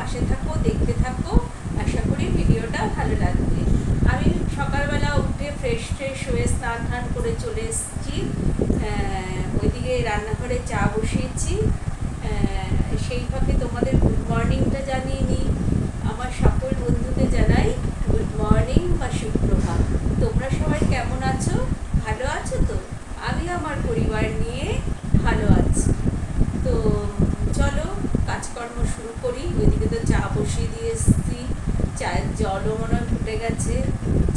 পাশে থাকো, দেখতে থাকো। আশা করি ভিডিওটা ভালো লাগবে। আমি সকালবেলা উঠে ফ্রেশ হয়ে স্নান টান করে চলে এসেছি। ওইদিকে রান্নাঘরে চা বসিয়েছি। সেই ফাঁকে তোমাদের গুড মর্নিংটা জানিয়ে নিই। আমার সকল বন্ধুদের জানাই গুড মর্নিং বা সুপ্রভাত। তোমরা সবাই কেমন আছো? ভালো আছো তো? আমি আমার পরিবার নিয়ে ভালো আছি। তো চলো কাজকর্ম শুরু করি। ওইদিকে তো চা বসিয়ে দিয়ে এসেছি, চায়ের জলও মনে হয় ফুটে গেছে।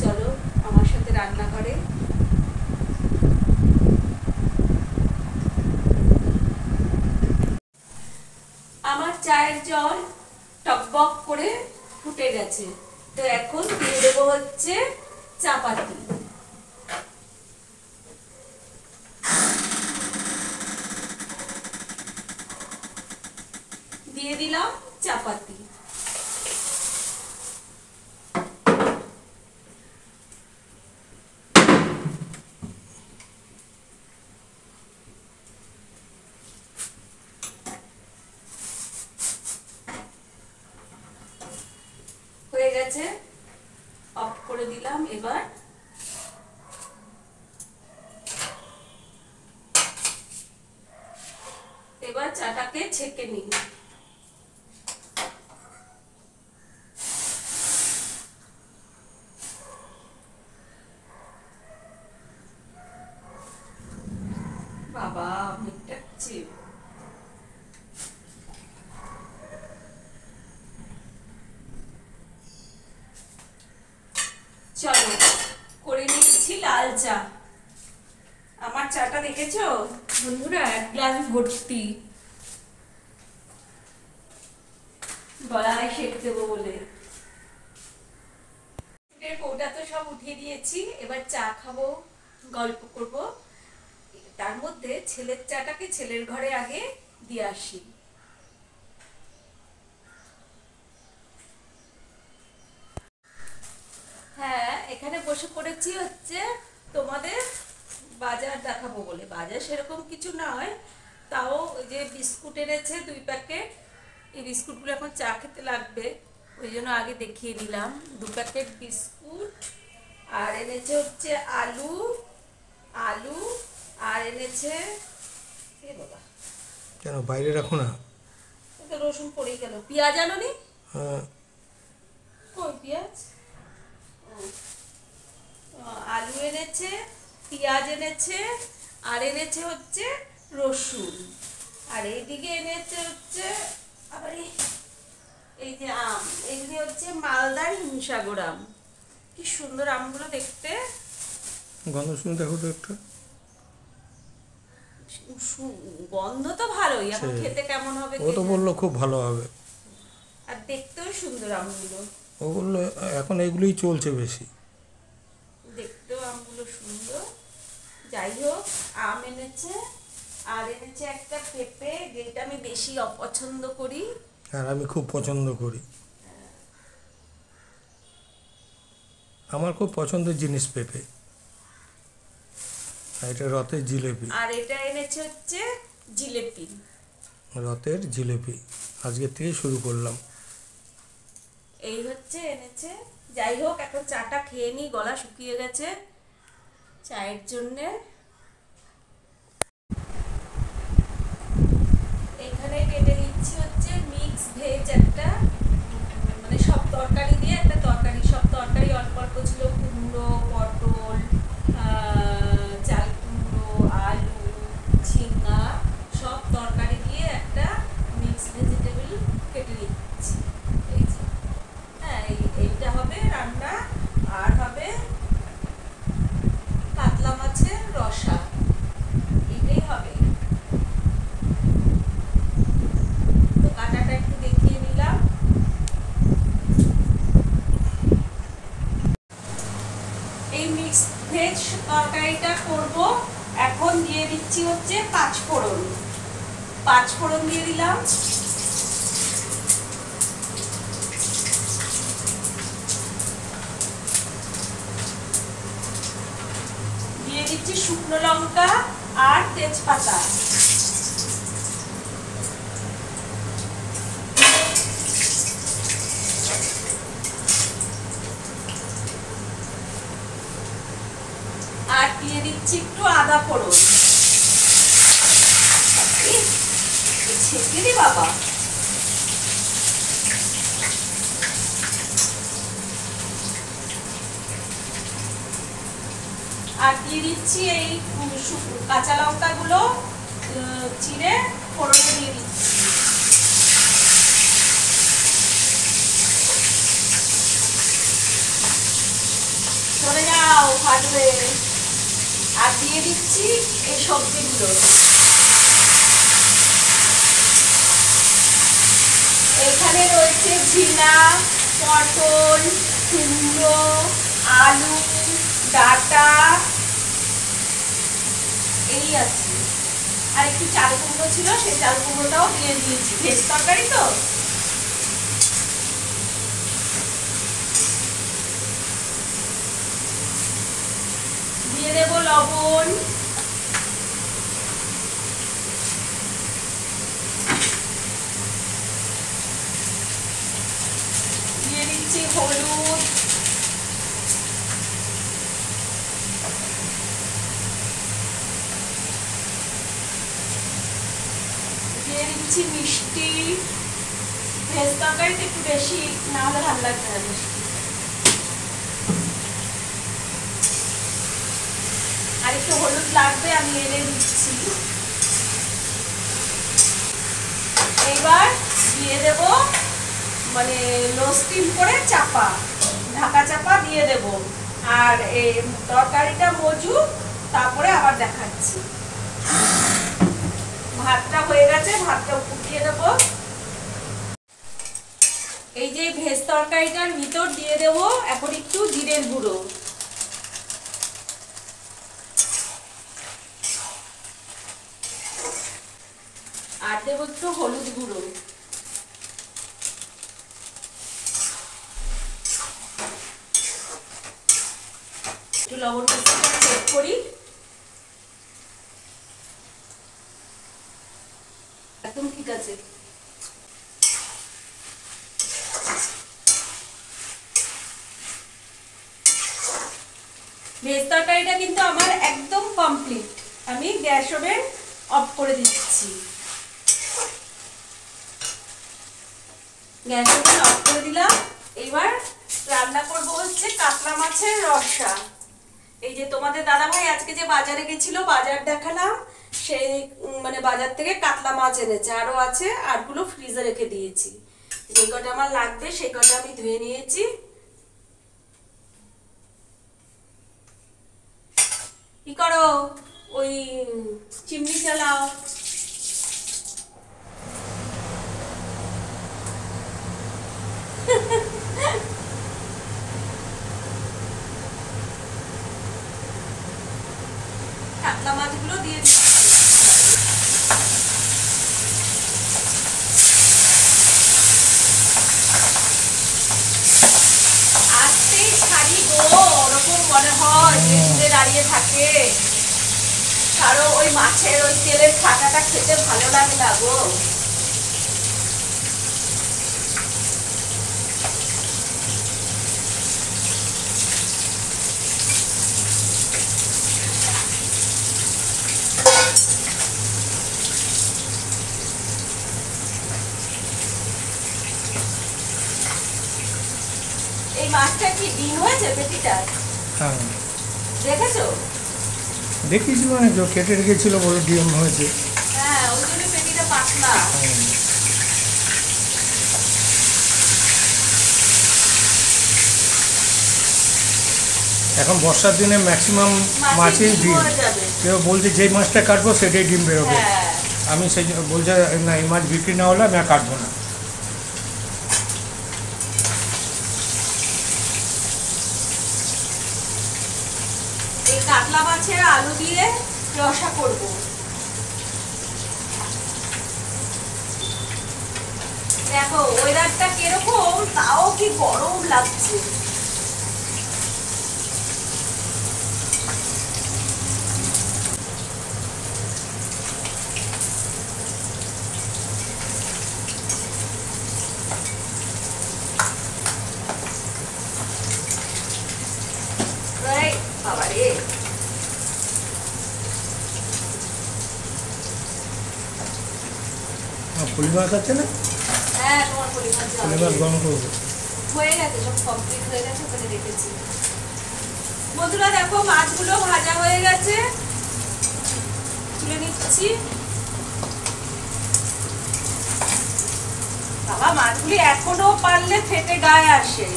চলো আমার সাথে রান্নাঘরে। আমার চায়ের জল টকবক করে ফুটে গেছে। তো এখন দিয়ে দেবো হচ্ছে চাপাতি। দিয়ে দিলাম চাপাতি। হয়ে গেছে, অফ করে দিলাম। এবার চাটাকে ছেঁকে নিই। বাবা অনেকটা চলো করে নিয়েছি লাল চা। আমার চাটা দেখেছো বন্ধুরা? 1 গ্লাস ভর্তি। গলায় সেঁক দেবো বলে কৌটা তো সব উঠিয়ে দিয়েছি। এবার চা খাবো, গল্প করব। তার মধ্যে ছেলের চাটাকে ছেলের ঘরে আগে দিয়ে আসি। হ্যাঁ, এখানে বসে পড়েছি হচ্ছে তোমাদের বাজার দেখাবো বলে। বাজার সেরকম কিছু নয়, তাও যে বিস্কুট এনেছে 2 প্যাকেট। এই বিস্কুটগুলো এখন চা খেতে লাগবে, ওই জন্য আগে দেখিয়ে দিলাম। 2 প্যাকেট বিস্কুট, আর এনেছে হচ্ছে আলু আর এনেছে বাবা কেন বাইরে রাখো না? রসুন পড়ে গেল। পেঁয়াজ আনোনি? হ্যাঁ, কই পেঁয়াজ? আলু এনেছে, পেঁয়াজ এনেছে, আর এনেছে হচ্ছে রসুন। আর এইদিকে এনেছে হচ্ছে আবার এই যে আম। এইগুলি হচ্ছে মালদার হিমসাগর আম। কি সুন্দর আমগুলো দেখতে। গন্ধ শুনে দেখো তো একটা। গন্ধ তো ভালোই, এখন খেতে কেমন হবে? ও তো বললো খুব ভালো হবে, আর দেখতেও সুন্দর আমগুলো। ও বললো এখন এগুলোই চলছে বেশি। দেখতেও আমগুলো সুন্দর। যাই হোক, আম এনেছে, আর এনেছে একটা পেঁপে, যেটা আমি বেশি অপছন্দ করি। আর আমি খুব পছন্দ করি, আমার খুব পছন্দের জিনিস পেঁপে। এটা রথের জিলেপি। আর এটা এনেছে হচ্ছে জিলেপি, রথের জিলেপি। আজকের থেকে শুরু করলাম। এই হচ্ছে এনেছে। যাই হোক, এখন চাটা খেয়ে নিই, গলা শুকিয়ে গেছে চায়ের জন্যে। এখানে কেটে নিচ্ছি হচ্ছে মিক্স ভেজ একটা, মানে সব তরকারি দিয়ে একটা তরকারি। সব তরকারি অল্প অল্প ছিল, কুমড়ো, পটল, চাল কুমড়ো, আলু, ঝিঙ্গা, সব তরকারি দিয়ে একটা মিক্স ভেজিটেবল কেটে নিচ্ছি। এই যে হ্যাঁ, এইটা হবে রান্না। আর হবে কাতলা মাছের রসা, এটাই হবে। তো কাটাটা একটু দেখিয়ে নিলাম। এই মিক্স ভেজ তরকারিটা করব। এখন দিয়ে দিচ্ছি হচ্ছে 5 ফোড়ন। 5 ফোড়ন দিয়ে দিলাম। দিয়ে দিচ্ছি শুকনো লঙ্কা আর তেজপাতা। দিয়ে দিচ্ছি একটু আদা ফোড়ন। ছেঁকে দি বাবা। আর দিয়ে দিচ্ছি এই কাঁচা লঙ্কা গুলো চিড়ে ফোড়নে দিয়ে দিচ্ছি। চলে যাও ফাটবে। আর দিয়ে দিচ্ছি এই সবজিগুলো। এখানে রয়েছে ঝিঙা, পটল, কুমড়ো, আলু, ডাঁটা এই আছে। আর একটু চাল কুমড়ো ছিল, সেই চাল কুমড়োটাও দিয়ে দিয়েছি। ভেজ তরকারি তো। দিয়ে দেবো লবণ, দিয়ে দিচ্ছি হলুদ, দিয়ে দিচ্ছি মিষ্টি। ভেজ তরকারিতে একটু বেশি না হলে ভালো লাগবে না মিষ্টি। আর একটু হলুদ লাগবে, আমি এনে দিচ্ছি। এবার দিয়ে দেব মানে লো স্টিম করে চাপা, ঢাকা চাপা দিয়ে দেব। আর এই তরকারিটা মজুক, তারপরে আবার দেখাচ্ছি। ভাতটা হয়ে গেছে, ভাতটা ফুটিয়ে দেব। এই যে ভেজ তরকারিটার ভিতর দিয়ে দেব এখন একটু জিরের গুঁড়ো, আর দেব একটু হলুদ গুঁড়ো, একটু লবণ চেক করি। একদম ঠিক আছে। ভেজ তরকারিটা কিন্তু আমার একদম কমপ্লিট। আমি গ্যাস ওভেন অফ করে দিচ্ছি। গ্যাস ওভেন অফ করে দিলাম। এবার রান্না করব হচ্ছে কাতলা মাছের রসা। এই যে তোমাদের দাদাভাই আজকে যে বাজারে গেছিল, বাজার দেখালাম, সেই মানে বাজার থেকে কাতলা মাছ এনেছে। আরো আছে, আরগুলো ফ্রিজে রেখে দিয়েছি। যে কটা আমার লাগবে সেই কটা আমি ধুয়ে নিয়েছি। কি করো? ওই চিমনি চালাও। কাতলা মাছগুলো দিয়ে দিচ্ছি। আস্তেই ছাড়ি গো, ওরকম মনে হয় যে দূরে দাঁড়িয়ে থাকে। কারো ওই মাছের ওই তেলের ছাটাটা খেতে ভালো লাগে না গো। এই মাছটা কি ডিম হয়েছে পেটিটা? হ্যাঁ দেখেছো? দেখিস মানে কেটে রেখেছিল, বলে ডিম হয়েছে। হ্যাঁ, ওই জন্য পেটিটা পাতলা। এখন বর্ষার দিনে ম্যাক্সিমাম মাছই ডিম। কেউ বলছে যেই মাছটা কাটবো সেটাই ডিম বেরোবে। আমি সেই বলছে না, এই মাছ বিক্রি না হলে আমি আর কাটবো না। এই কাতলা মাছের আলু দিয়ে রসা করব। দেখো ওয়েদারটা কিরকম, তাও কি গরম লাগছে। বাবারে পলি মাছ আছে না? হ্যাঁ, তোমার পলি মাছ পলি মাছ গরম করবো। হয়ে গেছে, সব কমপ্লিট হয়ে গেছে, ওখানে রেখেছি। বন্ধুরা দেখো মাছগুলো ভাজা হয়ে গেছে, তুলে নিচ্ছি। বাবা মাছগুলি এখনো পারলে ফেটে গায়ে আসে।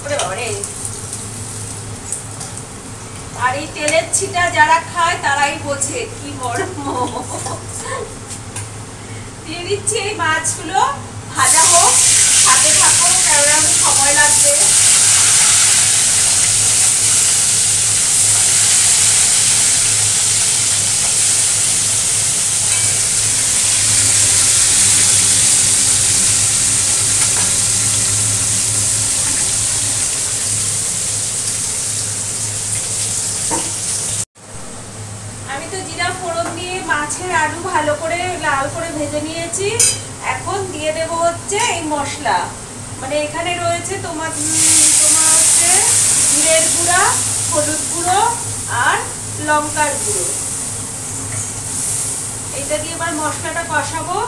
ওরে বাবা রে। আর এই তেলের ছিটা যারা খায় তারাই বোঝে কি মর্ম। দিয়ে দিচ্ছি এই মাছগুলো, ভাজা হোক, হাতে থাকো, কারণ সময় লাগবে। আমি তো জিরা ফোড়ন দিয়ে মাছের আলু ভালো করে লাল করে ভেজে নিয়েছি। এখন দিয়ে দেব হচ্ছে এই মশলা, মানে এখানে রয়েছে তোমার হচ্ছে জিরের গুঁড়া, হলুদ গুঁড়ো আর লঙ্কার গুঁড়ো। এটা দিয়ে এবার মশলাটা কষাবো।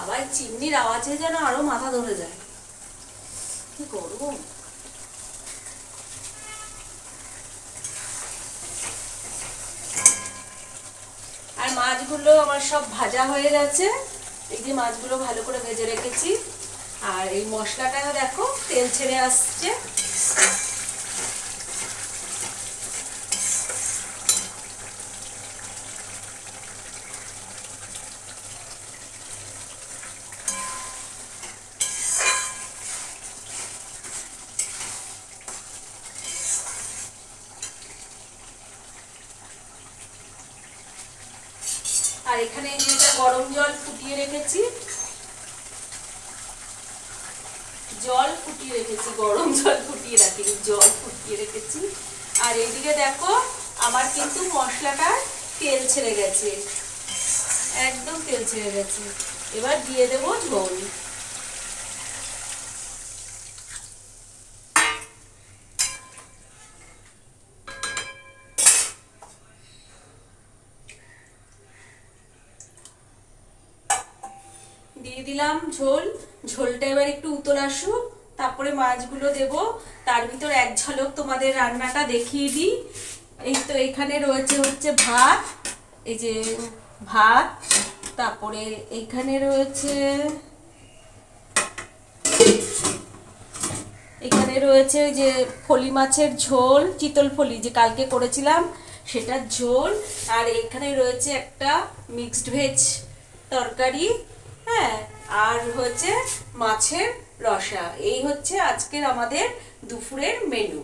আবার চিমনির আওয়াজে যেন আরো মাথা ধরে যায়, কি গরম। আর মাছগুলো আমার সব ভাজা হয়ে গেছে। এই যে মাছগুলো ভালো করে ভেজে রেখেছি। আর এই মশলাটা দেখো তেল ছেড়ে আসছে। আর এখানে যেটা গরম জল ফুটিয়ে রেখেছি, গরম জল ফুটিয়ে রাখিনি, জল ফুটিয়ে রেখেছি। আর এইদিকে দেখো আমার কিন্তু মশলাটা তেল ছেড়ে গেছে, একদম তেল ছেড়ে গেছে। এবার দিয়ে দেবো ঝোল। দিয়ে দিলাম ঝোল। ঝোলটা এবার একটু উতল আসুক, তারপরে মাছগুলো দেব। তার ভিতর এক ঝলক তোমাদের রান্নাটা দেখিয়ে দিই। এই তো এখানে রয়েছে হচ্ছে ভাত, এই যে ভাত, তারপরে এইখানে রয়েছে যে ফলি মাছের ঝোল, চিতল ফলি যে কালকে করেছিলাম সেটার ঝোল। আর এখানে রয়েছে একটা মিক্সড ভেজ তরকারি, হ্যাঁ, আর হচ্ছে মাছের রসা। এই হচ্ছে আজকের আমাদের দুপুরের মেনু।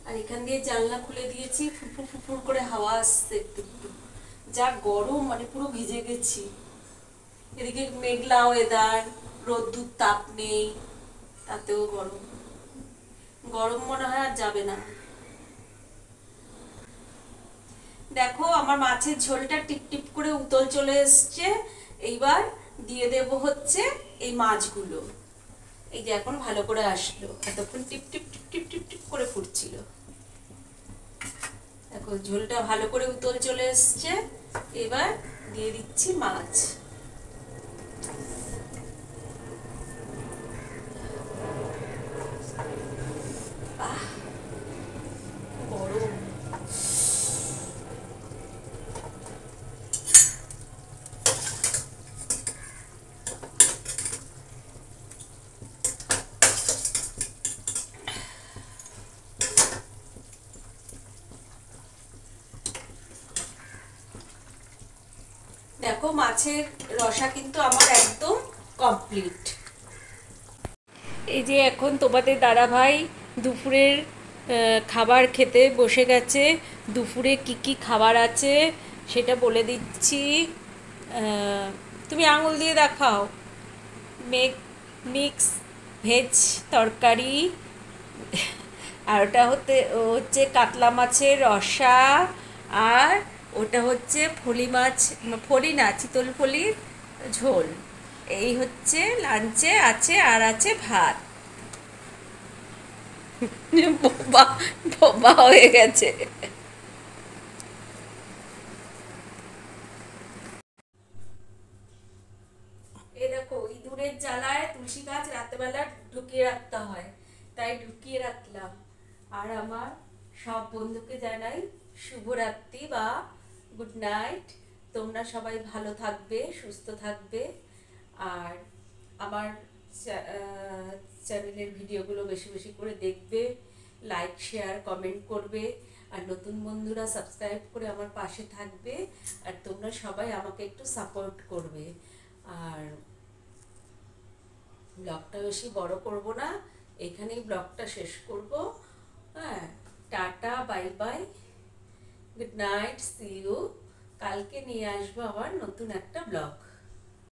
আর এখান দিয়ে জানলা খুলে দিয়েছি, ফুরফুর ফুরফুর করে হাওয়া আসছে একটু একটু। যা গরম, মানে পুরো ভিজে গেছি। এদিকে মেঘলা ওয়েদার, রোদ্দুর তাপ নেই, তাতেও গরম গরম মনে হয় আর যাবে না। দেখো আমার মাছের ঝোলটা টিপ টিপ করে উতল চলে এসছে। এইবার দিয়ে দেব হচ্ছে এই মাছগুলো। এই যে এখন ভালো করে আসলো, এতক্ষণ টিপ টিপ টিপ টিপ টিপ টিপ করে ফুটছিল। দেখো ঝোলটা ভালো করে উতল চলে এসছে। এবার দিয়ে দিচ্ছি মাছ। গরম। দেখো মাছের রসা কিন্তু আমার একদম কমপ্লিট। এই যে এখন তোমাদের দাদাভাই দুপুরের খাবার খেতে বসে গেছে। দুপুরে কি কি খাবার আছে সেটা বলে দিচ্ছি। তুমি আঙুল দিয়ে দেখাও। মিক্স ভেজ তরকারি, আর ওটা হচ্ছে কাতলা মাছের রসা, আর ওটা হচ্ছে ফলি না চিতল ফলির ঝোল। এই হচ্ছে লাঞ্চে আছে, আর আছে ভাত। বোবা বোবা হয়ে গেছে। এই দেখো, ইঁদুরের জ্বালায় তুলসী গাছ রাতেবেলা ঢুকিয়ে রাখতে হয়, তাই ঢুকিয়ে রাখলাম। আর আমার সব বন্ধুকে জানাই শুভরাত্রি বা গুড নাইট। তোমরা সবাই ভালো থাকবে, সুস্থ থাকবে, আর আমার চ্যানেলের ভিডিওগুলো বেশি বেশি করে দেখবে, লাইক শেয়ার কমেন্ট করবে, আর নতুন বন্ধুরা সাবস্ক্রাইব করে আমার পাশে থাকবে। আর তোমরা সবাই আমাকে একটু সাপোর্ট করবে। আর ব্লগটা বেশি বড় করব না, এখানেই ব্লগটা শেষ করব। হ্যাঁ, tata, bye bye, good night, see you. কালকে নিয়ে আসবো আবার নতুন একটা ব্লগ।